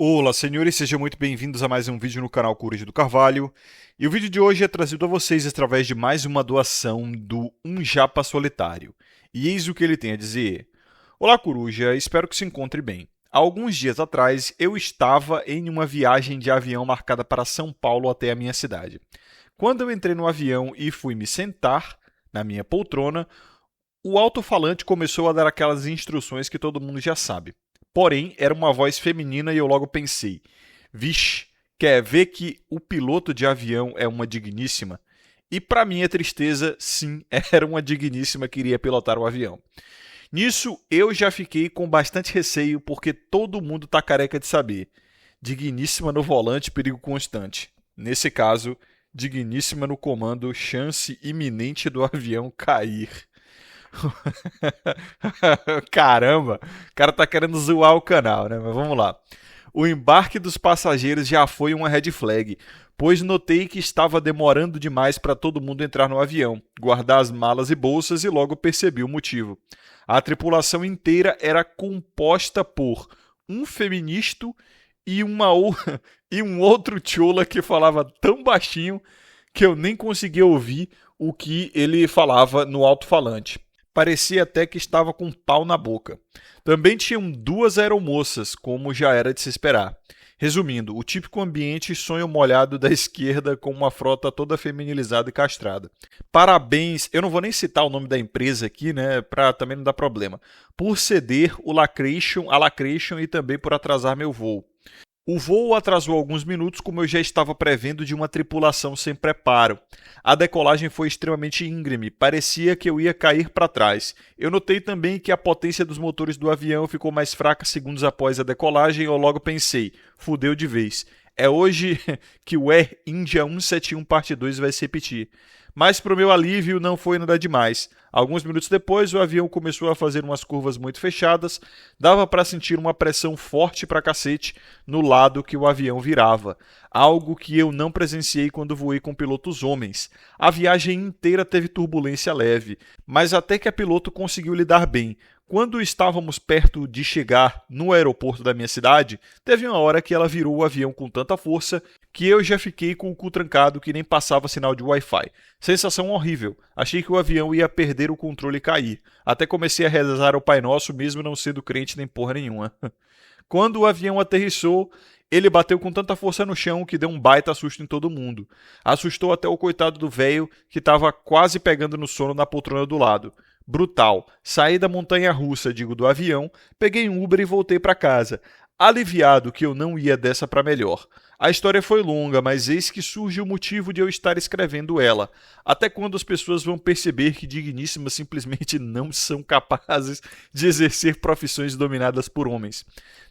Olá, senhores, sejam muito bem-vindos a mais um vídeo no canal Coruja do Carvalho. E o vídeo de hoje é trazido a vocês através de mais uma doação do Um Japa Solitário. E eis o que ele tem a dizer. Olá, Coruja, espero que se encontre bem. Há alguns dias atrás, eu estava em uma viagem de avião marcada para São Paulo até a minha cidade. Quando eu entrei no avião e fui me sentar na minha poltrona, o alto-falante começou a dar aquelas instruções que todo mundo já sabe. Porém, era uma voz feminina e eu logo pensei: vixe, quer ver que o piloto de avião é uma digníssima? E para minha tristeza, sim, era uma digníssima que iria pilotar o avião. Nisso, eu já fiquei com bastante receio porque todo mundo tá careca de saber. Digníssima no volante, perigo constante. Nesse caso, digníssima no comando, chance iminente do avião cair. Caramba, o cara tá querendo zoar o canal, né? Mas vamos lá. O embarque dos passageiros já foi uma red flag, pois notei que estava demorando demais para todo mundo entrar no avião, guardar as malas e bolsas e logo percebi o motivo. A tripulação inteira era composta por um feminista e, e um outro chola que falava tão baixinho que eu nem conseguia ouvir o que ele falava no alto-falante. Parecia até que estava com um pau na boca. Também tinham duas aeromoças, como já era de se esperar. Resumindo, o típico ambiente sonho molhado da esquerda com uma frota toda feminilizada e castrada. Parabéns, eu não vou nem citar o nome da empresa aqui, né, para também não dar problema, por ceder a Lacration e também por atrasar meu voo. O voo atrasou alguns minutos, como eu já estava prevendo de uma tripulação sem preparo. A decolagem foi extremamente íngreme, parecia que eu ia cair para trás. Eu notei também que a potência dos motores do avião ficou mais fraca segundos após a decolagem e eu logo pensei, fudeu de vez. É hoje que o Air India 171 Parte 2 vai se repetir. Mas para o meu alívio não foi nada demais. Alguns minutos depois, o avião começou a fazer umas curvas muito fechadas, dava para sentir uma pressão forte pra cacete no lado que o avião virava, algo que eu não presenciei quando voei com pilotos homens. A viagem inteira teve turbulência leve, mas até que a piloto conseguiu lidar bem. Quando estávamos perto de chegar no aeroporto da minha cidade, teve uma hora que ela virou o avião com tanta força que eu já fiquei com o cu trancado que nem passava sinal de Wi-Fi. Sensação horrível. Achei que o avião ia perder o controle e cair. Até comecei a rezar ao Pai Nosso, mesmo não sendo crente nem porra nenhuma. Quando o avião aterrissou, ele bateu com tanta força no chão que deu um baita susto em todo mundo. Assustou até o coitado do velho que estava quase pegando no sono na poltrona do lado. Brutal. Saí da montanha-russa, digo, do avião, peguei um Uber e voltei para casa. Aliviado que eu não ia dessa para melhor. A história foi longa, mas eis que surge o motivo de eu estar escrevendo ela. Até quando as pessoas vão perceber que digníssimas simplesmente não são capazes de exercer profissões dominadas por homens.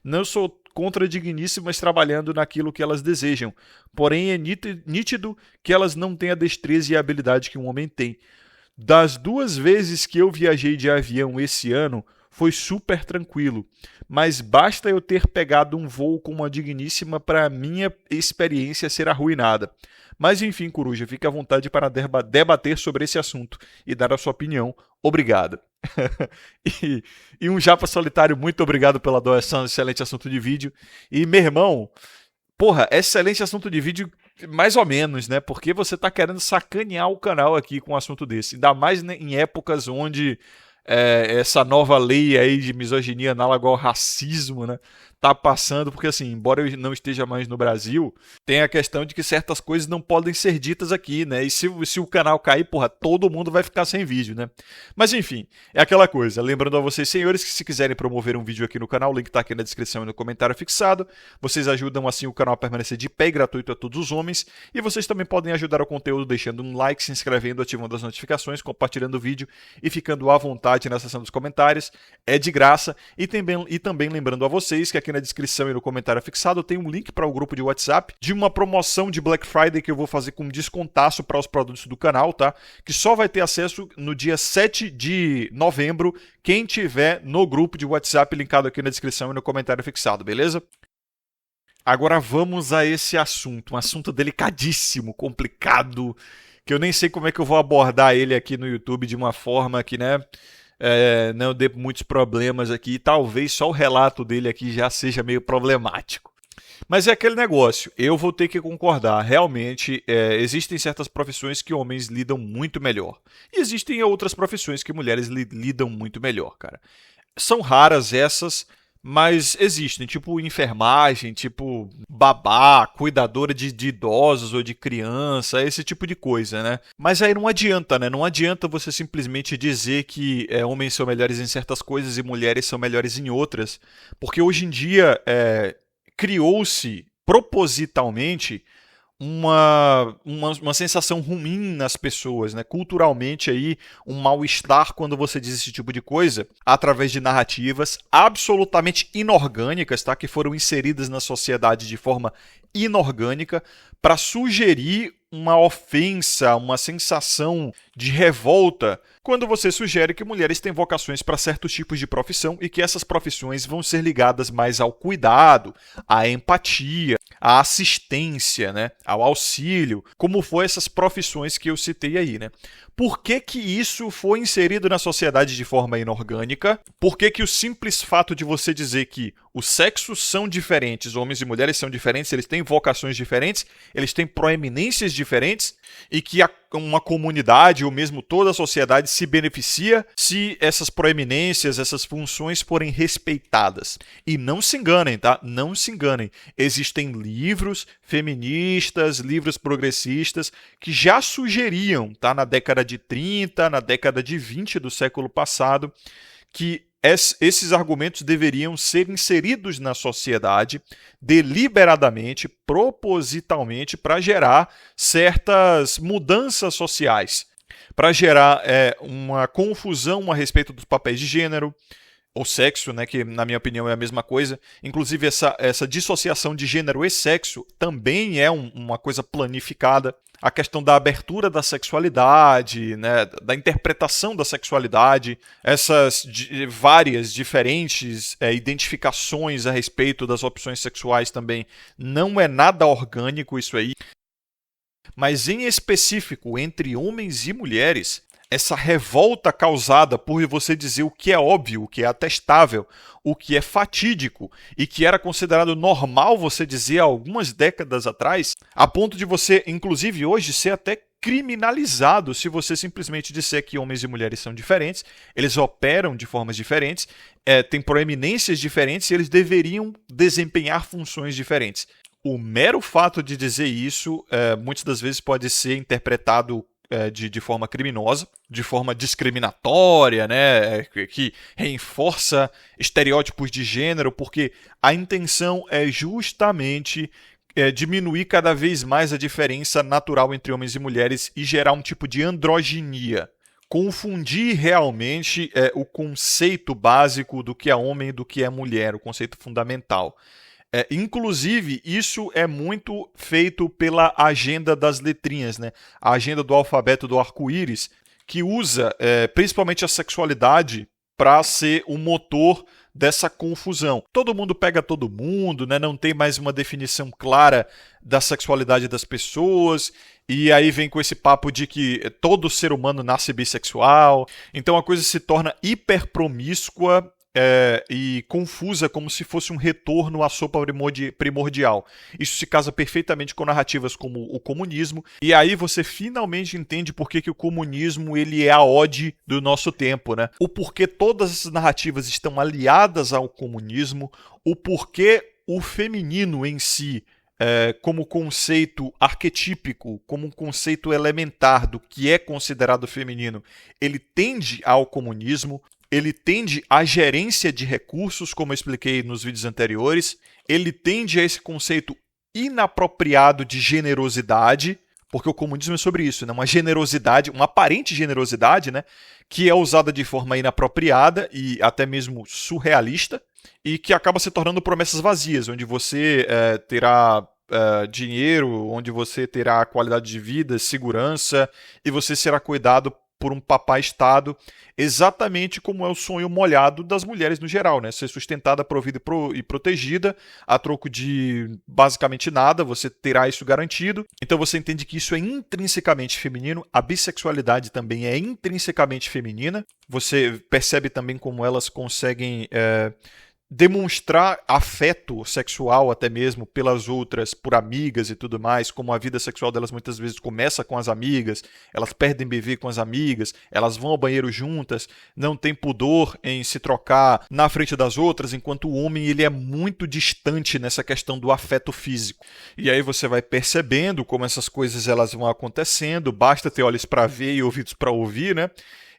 Não sou contra digníssimas trabalhando naquilo que elas desejam, porém é nítido que elas não têm a destreza e a habilidade que um homem tem. Das duas vezes que eu viajei de avião esse ano, foi super tranquilo, mas basta eu ter pegado um voo com uma digníssima para a minha experiência ser arruinada. Mas enfim, Coruja, fique à vontade para debater sobre esse assunto e dar a sua opinião. Obrigado. e um Japa Solitário, muito obrigado pela doação, excelente assunto de vídeo. E meu irmão, porra, excelente assunto de vídeo, mais ou menos, né? Porque você tá querendo sacanear o canal aqui com um assunto desse. Ainda mais em épocas onde essa nova lei aí de misoginia análoga ao racismo, né? Tá passando, porque assim, embora eu não esteja mais no Brasil, tem a questão de que certas coisas não podem ser ditas aqui, né? E se o canal cair, porra, todo mundo vai ficar sem vídeo, né? Mas enfim, é aquela coisa. Lembrando a vocês, senhores, que se quiserem promover um vídeo aqui no canal, o link tá aqui na descrição e no comentário fixado. Vocês ajudam assim o canal a permanecer de pé e gratuito a todos os homens. E vocês também podem ajudar o conteúdo deixando um like, se inscrevendo, ativando as notificações, compartilhando o vídeo e ficando à vontade na seção dos comentários. É de graça. E também lembrando a vocês que aqui na descrição e no comentário fixado tem um link para o grupo de WhatsApp de uma promoção de Black Friday que eu vou fazer com descontaço para os produtos do canal, tá? Que só vai ter acesso no dia 7 de novembro, quem tiver no grupo de WhatsApp linkado aqui na descrição e no comentário fixado, beleza? Agora vamos a esse assunto, um assunto delicadíssimo, complicado, que eu nem sei como é que eu vou abordar ele aqui no YouTube de uma forma que, né, não dê muitos problemas aqui. Talvez só o relato dele aqui já seja meio problemático. Mas é aquele negócio, eu vou ter que concordar. Realmente, existem certas profissões que homens lidam muito melhor. E existem outras profissões que mulheres lidam muito melhor, cara. São raras essas, mas existem, tipo enfermagem, tipo babá, cuidadora de idosos ou de criança, esse tipo de coisa, né? Mas aí não adianta, né? Não adianta você simplesmente dizer que homens são melhores em certas coisas e mulheres são melhores em outras, porque hoje em dia criou-se propositalmente uma sensação ruim nas pessoas, né? Culturalmente aí, um mal-estar quando você diz esse tipo de coisa, através de narrativas absolutamente inorgânicas, tá? Que foram inseridas na sociedade de forma inorgânica para sugerir uma ofensa, uma sensação de revolta, quando você sugere que mulheres têm vocações para certos tipos de profissão e que essas profissões vão ser ligadas mais ao cuidado, à empatia, à assistência, né, ao auxílio, como foi essas profissões que eu citei aí, né? Por que que isso foi inserido na sociedade de forma inorgânica? Por que que o simples fato de você dizer que os sexos são diferentes, homens e mulheres são diferentes, eles têm vocações diferentes, eles têm proeminências diferentes, e que uma comunidade ou mesmo toda a sociedade se beneficia se essas proeminências, essas funções forem respeitadas. E não se enganem, tá? Não se enganem. Existem livros feministas, livros progressistas que já sugeriam, tá? Na década de 30, na década de 20 do século passado, que esses argumentos deveriam ser inseridos na sociedade deliberadamente, propositalmente, para gerar certas mudanças sociais, para gerar uma confusão a respeito dos papéis de gênero, ou sexo, né, que na minha opinião é a mesma coisa. Inclusive essa dissociação de gênero e sexo também é uma coisa planificada. A questão da abertura da sexualidade, né, da interpretação da sexualidade, essas várias diferentes identificações a respeito das opções sexuais também não é nada orgânico isso aí. Mas em específico entre homens e mulheres, essa revolta causada por você dizer o que é óbvio, o que é atestável, o que é fatídico e que era considerado normal você dizer há algumas décadas atrás, a ponto de você, inclusive hoje, ser até criminalizado se você simplesmente disser que homens e mulheres são diferentes, eles operam de formas diferentes, têm proeminências diferentes e eles deveriam desempenhar funções diferentes. O mero fato de dizer isso, muitas das vezes pode ser interpretado de forma criminosa, de forma discriminatória, né, que reforça estereótipos de gênero, porque a intenção é justamente diminuir cada vez mais a diferença natural entre homens e mulheres e gerar um tipo de androginia. Confundir realmente o conceito básico do que é homem e do que é mulher, o conceito fundamental. Inclusive, isso é muito feito pela agenda das letrinhas, né? A agenda do alfabeto do arco-íris, que usa principalmente a sexualidade para ser o motor dessa confusão. Todo mundo pega todo mundo, né? Não tem mais uma definição clara da sexualidade das pessoas, e aí vem com esse papo de que todo ser humano nasce bissexual, então a coisa se torna hiper promíscua e confusa, como se fosse um retorno à sopa primordial. Isso se casa perfeitamente com narrativas como o comunismo, e aí você finalmente entende por que o comunismo ele é a ode do nosso tempo, né? O porquê todas essas narrativas estão aliadas ao comunismo, o porquê o feminino em si, como conceito arquetípico, como um conceito elementar do que é considerado feminino, ele tende ao comunismo. Ele tende à gerência de recursos, como eu expliquei nos vídeos anteriores. Ele tende a esse conceito inapropriado de generosidade, porque o comunismo é sobre isso, né? Uma generosidade, uma aparente generosidade, né? Que é usada de forma inapropriada e até mesmo surrealista, e que acaba se tornando promessas vazias, onde você terá dinheiro, onde você terá qualidade de vida, segurança, e você será cuidado por um papai Estado, exatamente como é o sonho molhado das mulheres no geral, né? Ser sustentada, provida e protegida, a troco de basicamente nada, você terá isso garantido. Então você entende que isso é intrinsecamente feminino, a bissexualidade também é intrinsecamente feminina, você percebe também como elas conseguem demonstrar afeto sexual até mesmo pelas outras, por amigas e tudo mais, como a vida sexual delas muitas vezes começa com as amigas, elas perdem bebê com as amigas, elas vão ao banheiro juntas, não tem pudor em se trocar na frente das outras, enquanto o homem ele é muito distante nessa questão do afeto físico. E aí você vai percebendo como essas coisas elas vão acontecendo, basta ter olhos para ver e ouvidos para ouvir, né?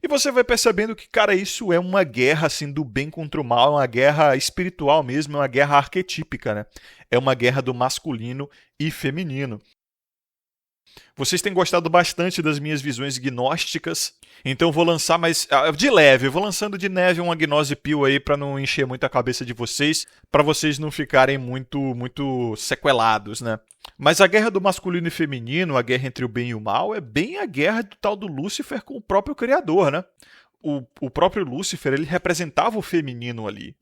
E você vai percebendo que, cara, isso é uma guerra assim do bem contra o mal, é uma guerra espiritual mesmo, é uma guerra arquetípica, né? É uma guerra do masculino e feminino. Vocês têm gostado bastante das minhas visões gnósticas, então vou lançar mais de leve, vou lançando de neve uma gnose pio aí para não encher muito a cabeça de vocês, para vocês não ficarem muito sequelados, né? Mas a guerra do masculino e feminino, a guerra entre o bem e o mal, é bem a guerra do tal do Lúcifer com o próprio Criador, né? O próprio Lúcifer, ele representava o feminino ali.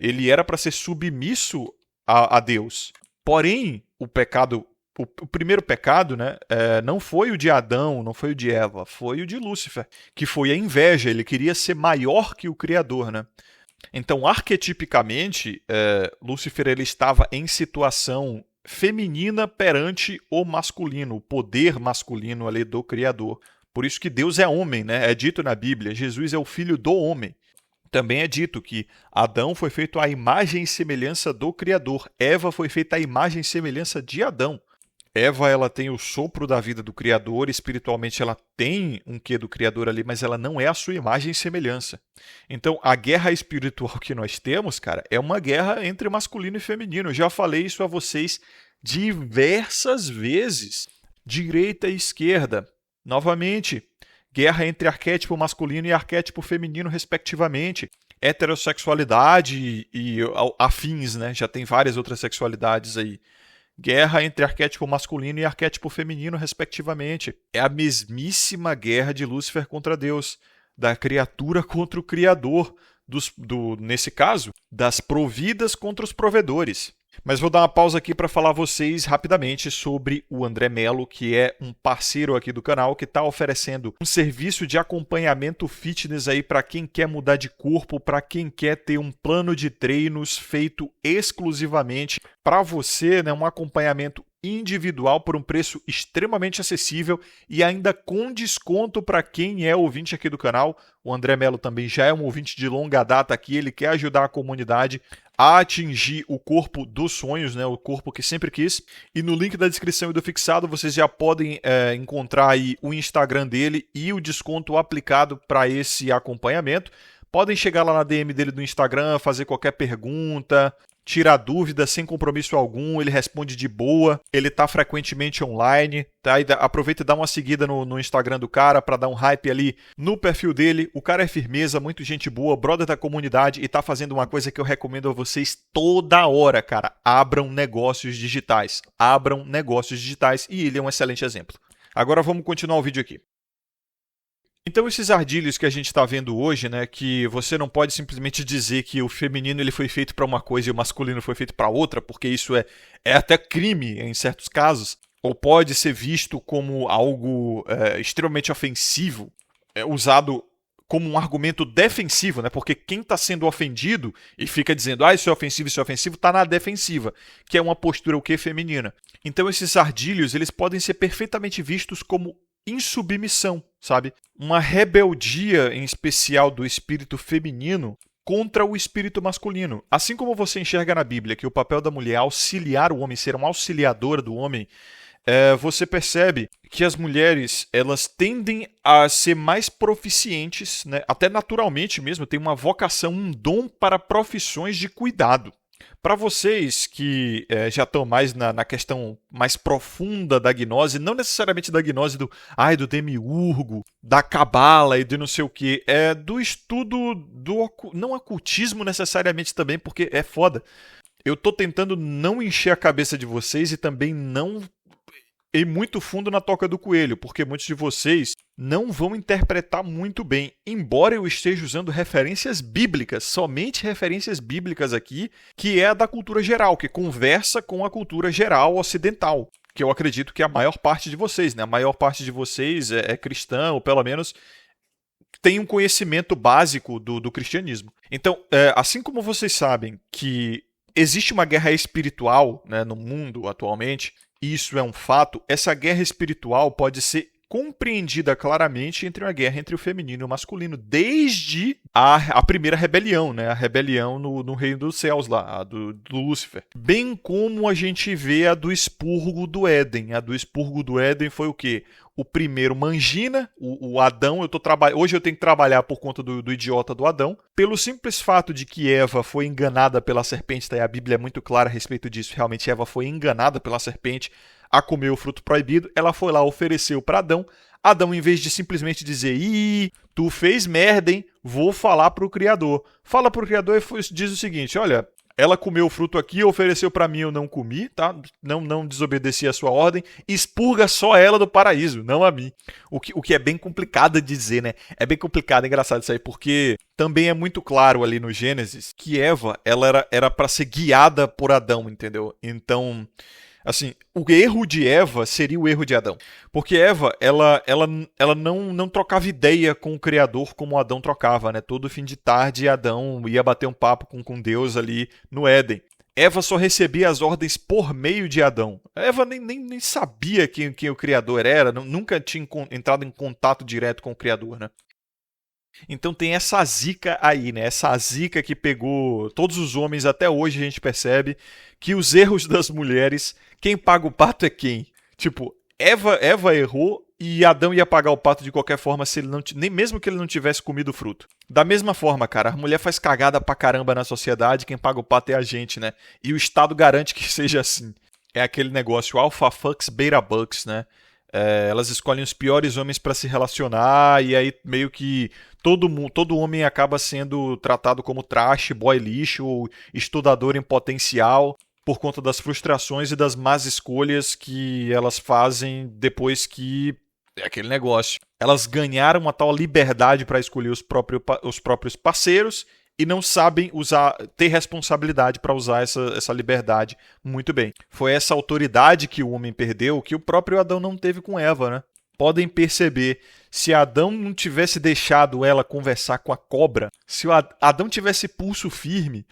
Ele era para ser submisso a Deus. Porém, o pecado, o primeiro pecado, né, não foi o de Adão, não foi o de Eva, foi o de Lúcifer, que foi a inveja. Ele queria ser maior que o Criador, né? Então, arquetipicamente, Lúcifer ele estava em situação feminina perante o masculino, o poder masculino ali do Criador. Por isso que Deus é homem, né? É dito na Bíblia, Jesus é o filho do homem. Também é dito que Adão foi feito à imagem e semelhança do Criador. Eva foi feita à imagem e semelhança de Adão. Eva ela tem o sopro da vida do Criador, espiritualmente ela tem um quê do Criador ali, mas ela não é a sua imagem e semelhança. Então, a guerra espiritual que nós temos, cara, é uma guerra entre masculino e feminino. Eu já falei isso a vocês diversas vezes. Direita e esquerda. Novamente, guerra entre arquétipo masculino e arquétipo feminino, respectivamente. Heterossexualidade e afins, né? Já tem várias outras sexualidades aí. Guerra entre arquétipo masculino e arquétipo feminino, respectivamente. É a mesmíssima guerra de Lúcifer contra Deus, da criatura contra o Criador, nesse caso, das providas contra os provedores. Mas vou dar uma pausa aqui para falar a vocês rapidamente sobre o André Melo, que é um parceiro aqui do canal, que está oferecendo um serviço de acompanhamento fitness aí para quem quer mudar de corpo, para quem quer ter um plano de treinos feito exclusivamente para você, né? Um acompanhamento individual por um preço extremamente acessível e ainda com desconto para quem é ouvinte aqui do canal. O André Melo também já é um ouvinte de longa data aqui, ele quer ajudar a comunidade a atingir o corpo dos sonhos, né? O corpo que sempre quis. E no link da descrição e do fixado vocês já podem encontrar aí o Instagram dele e o desconto aplicado para esse acompanhamento. Podem chegar lá na DM dele do Instagram, fazer qualquer pergunta, tirar dúvida sem compromisso algum, ele responde de boa, ele tá frequentemente online, tá? E aproveita e dá uma seguida no Instagram do cara para dar um hype ali no perfil dele. O cara é firmeza, muito gente boa, brother da comunidade e tá fazendo uma coisa que eu recomendo a vocês toda hora, cara. Abram negócios digitais. Abram negócios digitais e ele é um excelente exemplo. Agora vamos continuar o vídeo aqui. Então esses ardilhos que a gente está vendo hoje, né, que você não pode simplesmente dizer que o feminino ele foi feito para uma coisa e o masculino foi feito para outra, porque isso é até crime em certos casos, ou pode ser visto como algo extremamente ofensivo, usado como um argumento defensivo, né, porque quem está sendo ofendido e fica dizendo isso é ofensivo, está na defensiva, que é uma postura o quê? Feminina. Então esses ardilhos eles podem ser perfeitamente vistos como insubmissão, sabe? Uma rebeldia, em especial do espírito feminino, contra o espírito masculino. Assim como você enxerga na Bíblia que o papel da mulher é auxiliar o homem, ser uma auxiliadora do homem, você percebe que as mulheres elas tendem a ser mais proficientes, né? Até naturalmente mesmo, tem uma vocação, um dom para profissões de cuidado. Para vocês que já estão mais na questão mais profunda da gnose, não necessariamente da gnose do demiurgo, da cabala e de não sei o que, do estudo do não ocultismo necessariamente também, porque é foda. Eu tô tentando não encher a cabeça de vocês e também não ir muito fundo na toca do coelho, porque muitos de vocês não vão interpretar muito bem, embora eu esteja usando referências bíblicas, somente referências bíblicas aqui, que é a da cultura geral, que conversa com a cultura geral ocidental, que eu acredito que é a maior parte de vocês, né? A maior parte de vocês é cristã, ou pelo menos tem um conhecimento básico do cristianismo. Então, assim como vocês sabem que existe uma guerra espiritual, né, no mundo atualmente, isso é um fato, essa guerra espiritual pode ser compreendida claramente entre uma guerra entre o feminino e o masculino, desde a primeira rebelião, né? A rebelião no Reino dos Céus, lá, do Lúcifer. Bem como a gente vê a do expurgo do Éden. A do expurgo do Éden foi o quê? O primeiro Mangina, o Adão, hoje eu tenho que trabalhar por conta do idiota do Adão, pelo simples fato de que Eva foi enganada pela serpente, tá? E a Bíblia é muito clara a respeito disso, realmente Eva foi enganada pela serpente a comer o fruto proibido, ela foi lá, ofereceu para Adão. Adão, em vez de simplesmente dizer, ih, tu fez merda, hein? Vou falar pro Criador. Fala pro Criador e diz o seguinte, olha, ela comeu o fruto aqui, ofereceu para mim, eu não comi, tá? Não desobedeci a sua ordem, expurga só ela do paraíso, não a mim. O que é bem complicado de dizer, né? É bem complicado, é engraçado isso aí, porque também é muito claro ali no Gênesis que Eva, ela era para ser guiada por Adão, entendeu? Então, assim, o erro de Eva seria o erro de Adão. Porque Eva, ela não trocava ideia com o Criador como Adão trocava, né? Todo fim de tarde, Adão ia bater um papo com Deus ali no Éden. Eva só recebia as ordens por meio de Adão. Eva nem sabia quem o Criador era, nunca tinha entrado em contato direto com o Criador, né? Então tem essa zica aí, né? Essa zica que pegou todos os homens até hoje, a gente percebe que os erros das mulheres, quem paga o pato é quem? Tipo, Eva errou e Adão ia pagar o pato de qualquer forma se ele não, nem mesmo que ele não tivesse comido o fruto. Da mesma forma, cara, a mulher faz cagada pra caramba na sociedade, quem paga o pato é a gente, né? E o Estado garante que seja assim. É aquele negócio alpha fucks, beta bucks, né? Elas escolhem os piores homens para se relacionar e aí meio que todo homem acaba sendo tratado como trash, boy lixo ou estudador em potencial por conta das frustrações e das más escolhas que elas fazem depois que é aquele negócio. Elas ganharam uma tal liberdade para escolher os próprios parceiros e não sabem ter responsabilidade para usar essa liberdade muito bem. Foi essa autoridade que o homem perdeu que o próprio Adão não teve com Eva, né? Podem perceber, se Adão não tivesse deixado ela conversar com a cobra, se Adão tivesse pulso firme,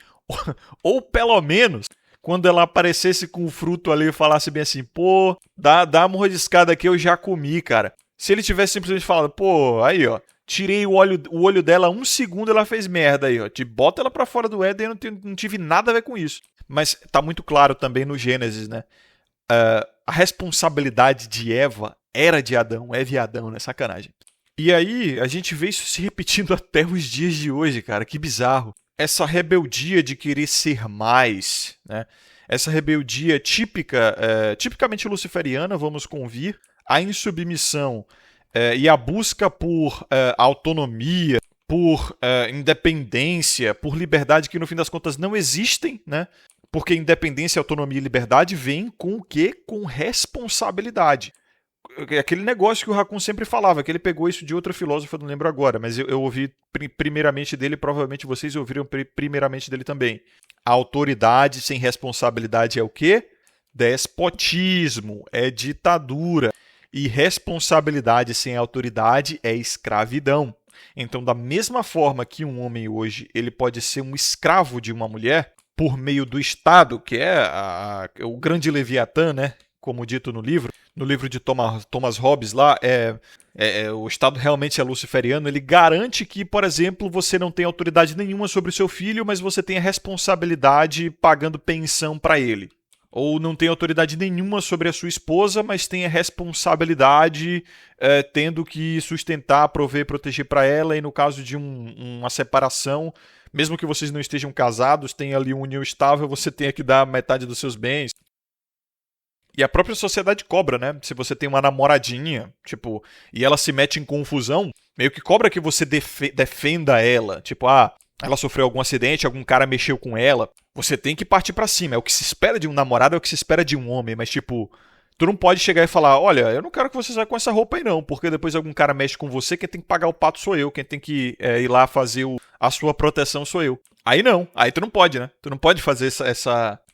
ou pelo menos, quando ela aparecesse com o fruto ali e falasse bem assim, pô, dá uma mordiscada aqui, eu já comi, cara. Se ele tivesse simplesmente falado, pô, aí ó, tirei o olho dela 1 segundo, ela fez merda aí, ó. Bota ela pra fora do Éden, eu não tive nada a ver com isso. Mas tá muito claro também no Gênesis, né? A responsabilidade de Eva era de Adão, Eva e Adão, né? Sacanagem. E aí, a gente vê isso se repetindo até os dias de hoje, cara. Que bizarro. Essa rebeldia de querer ser mais, né? Essa rebeldia tipicamente luciferiana, vamos convir. A insubmissão e a busca por autonomia, por independência, por liberdade que no fim das contas não existem, né? Porque independência, autonomia e liberdade vêm com o quê? Com responsabilidade. Aquele negócio que o Raccoon sempre falava, que ele pegou isso de outro filósofo, eu não lembro agora, mas eu ouvi primeiramente dele, provavelmente vocês ouviram primeiramente dele também. A autoridade sem responsabilidade é o quê? Despotismo, é ditadura. E responsabilidade sem autoridade é escravidão. Então, da mesma forma que um homem hoje ele pode ser um escravo de uma mulher por meio do Estado, que é o grande Leviatã, né? Como dito no livro de Thomas Hobbes lá, o Estado realmente é luciferiano, ele garante que, por exemplo, você não tem autoridade nenhuma sobre o seu filho, mas você tem a responsabilidade pagando pensão para ele. Ou não tem autoridade nenhuma sobre a sua esposa, mas tem a responsabilidade tendo que sustentar, prover, proteger para ela, e no caso de uma separação, mesmo que vocês não estejam casados, tem ali uma união estável, você tem que dar metade dos seus bens. E a própria sociedade cobra, né? Se você tem uma namoradinha, tipo, e ela se mete em confusão, meio que cobra que você defenda ela. Tipo, ela sofreu algum acidente, algum cara mexeu com ela. Você tem que partir pra cima. É o que se espera de um namorado, é o que se espera de um homem. Mas, tipo, tu não pode chegar e falar, olha, eu não quero que você saia com essa roupa aí não, porque depois algum cara mexe com você, quem tem que pagar o pato sou eu, quem tem que ir lá fazer a sua proteção sou eu. Aí não, aí tu não pode, né? Tu não pode fazer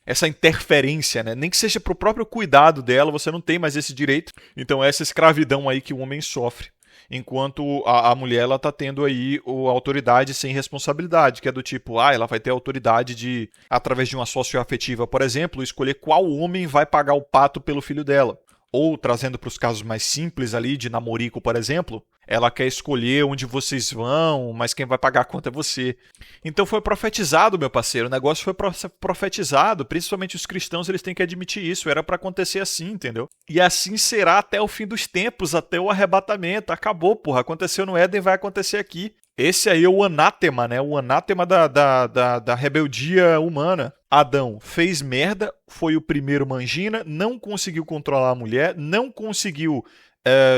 essa interferência, né? Nem que seja pro próprio cuidado dela, você não tem mais esse direito. Então é essa escravidão aí que o homem sofre. enquanto a mulher ela tá tendo aí a autoridade sem responsabilidade, que é do tipo, ela vai ter autoridade de, através de uma socioafetiva, por exemplo, escolher qual homem vai pagar o pato pelo filho dela. Ou, trazendo para os casos mais simples ali, de namorico, por exemplo, ela quer escolher onde vocês vão, mas quem vai pagar a conta é você. Então foi profetizado, meu parceiro, o negócio foi profetizado, principalmente os cristãos, eles têm que admitir isso, era para acontecer assim, entendeu? E assim será até o fim dos tempos, até o arrebatamento, acabou, porra, aconteceu no Éden, vai acontecer aqui. Esse aí é o anátema, né? O anátema da rebeldia humana. Adão fez merda, foi o primeiro mangina, não conseguiu controlar a mulher, não conseguiu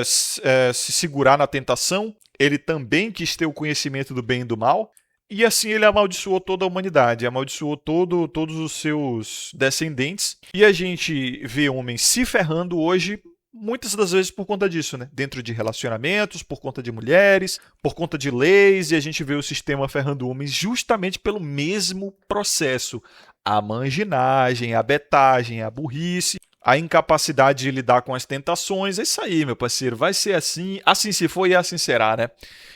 se segurar na tentação, ele também quis ter o conhecimento do bem e do mal, e assim ele amaldiçoou toda a humanidade, amaldiçoou todos os seus descendentes, e a gente vê homens se ferrando hoje, muitas das vezes por conta disso, né? Dentro de relacionamentos, por conta de mulheres, por conta de leis, e a gente vê o sistema ferrando homens justamente pelo mesmo processo. A manginagem, a betagem, a burrice, a incapacidade de lidar com as tentações. É isso aí, meu parceiro. Vai ser assim, assim se foi e assim será, né?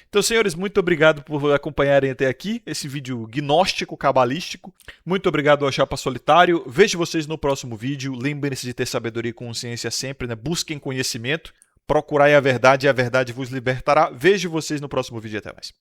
Então, senhores, muito obrigado por acompanharem até aqui esse vídeo gnóstico, cabalístico. Muito obrigado ao Chapa Solitário. Vejo vocês no próximo vídeo. Lembrem-se de ter sabedoria e consciência sempre, né? Busquem conhecimento. Procurai a verdade e a verdade vos libertará. Vejo vocês no próximo vídeo. Até mais.